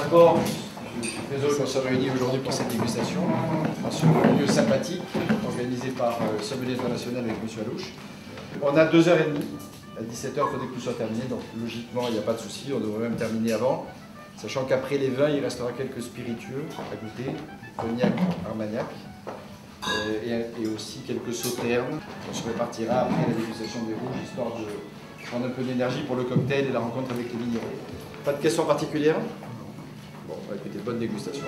d'abord, je suis très heureux qu'on soit réunis aujourd'hui pour cette dégustation, dans ce lieu sympathique, organisé par Sommelier International avec M. Alouche. On a 2h30, à 17h, il faudrait que tout soit terminé, donc logiquement, il n'y a pas de souci, on devrait même terminer avant. Sachant qu'après les vins, il restera quelques spiritueux à goûter, cognac, armagnac, et aussi quelques sauternes. On se répartira après la dégustation des rouges, histoire de prendre un peu d'énergie pour le cocktail et la rencontre avec les vignerons. Pas de questions particulières? Bon, bah écoutez, bonne dégustation.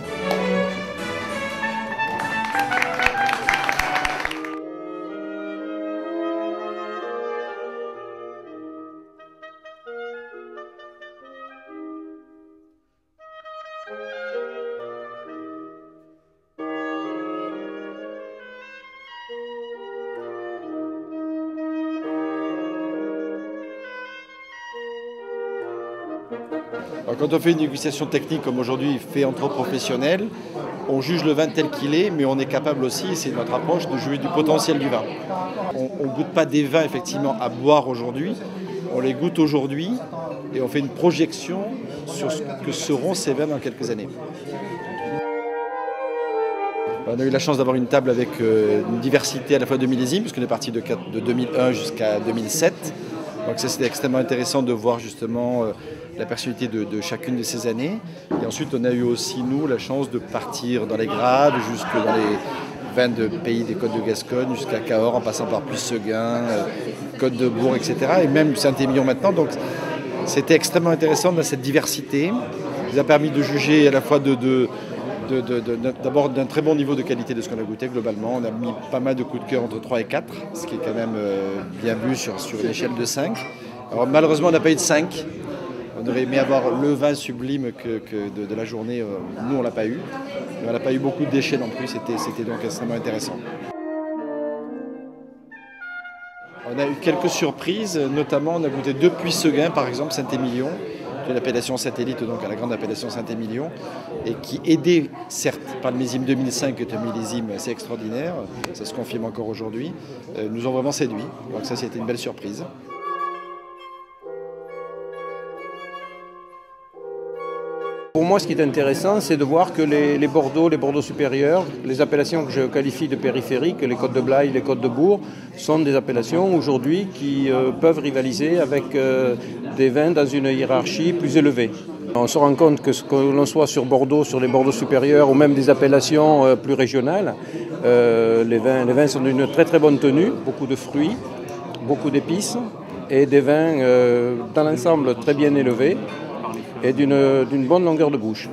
Alors, quand on fait une dégustation technique comme aujourd'hui fait entre professionnels, on juge le vin tel qu'il est, mais on est capable aussi, et c'est notre approche, de jouer du potentiel du vin. On ne goûte pas des vins effectivement à boire aujourd'hui, on les goûte aujourd'hui et on fait une projection sur ce que seront ces vins dans quelques années. On a eu la chance d'avoir une table avec une diversité à la fois de millésimes, puisqu'on est parti de 2001 jusqu'à 2007. Donc ça, c'était extrêmement intéressant de voir justement la personnalité de chacune de ces années. Et ensuite, on a eu aussi, nous, la chance de partir dans les Graves, jusque dans les vins de pays des Côtes de Gascogne, jusqu'à Cahors, en passant par Puy-Seguin, Côte de Bourg, etc. Et même Saint-Émilion maintenant. Donc c'était extrêmement intéressant dans cette diversité. Ça nous a permis de juger à la fois d'abord d'un très bon niveau de qualité de ce qu'on a goûté globalement. On a mis pas mal de coups de cœur entre 3 et 4, ce qui est quand même bien vu sur une échelle de 5. Alors malheureusement on n'a pas eu de 5. On aurait aimé avoir le vin sublime de la journée. Nous on l'a pas eu. Mais on n'a pas eu beaucoup de déchets non plus, c'était donc extrêmement intéressant. On a eu quelques surprises, notamment on a goûté 2 Puy-Seguin par exemple, Saint-Émilion, qui est l'appellation satellite donc à la grande appellation Saint-Émilion, et qui aidait certes par le millésime 2005, qui est un millésime assez extraordinaire, ça se confirme encore aujourd'hui, nous ont vraiment séduit, donc ça c'était une belle surprise. Pour moi, ce qui est intéressant, c'est de voir que les Bordeaux supérieurs, les appellations que je qualifie de périphériques, les Côtes de Blaye, les Côtes de Bourg, sont des appellations aujourd'hui qui peuvent rivaliser avec des vins dans une hiérarchie plus élevée. On se rend compte que l'on soit sur Bordeaux, sur les Bordeaux supérieurs ou même des appellations plus régionales, les vins sont d'une très très bonne tenue, beaucoup de fruits, beaucoup d'épices et des vins dans l'ensemble très bien élevés et d'une bonne longueur de bouche.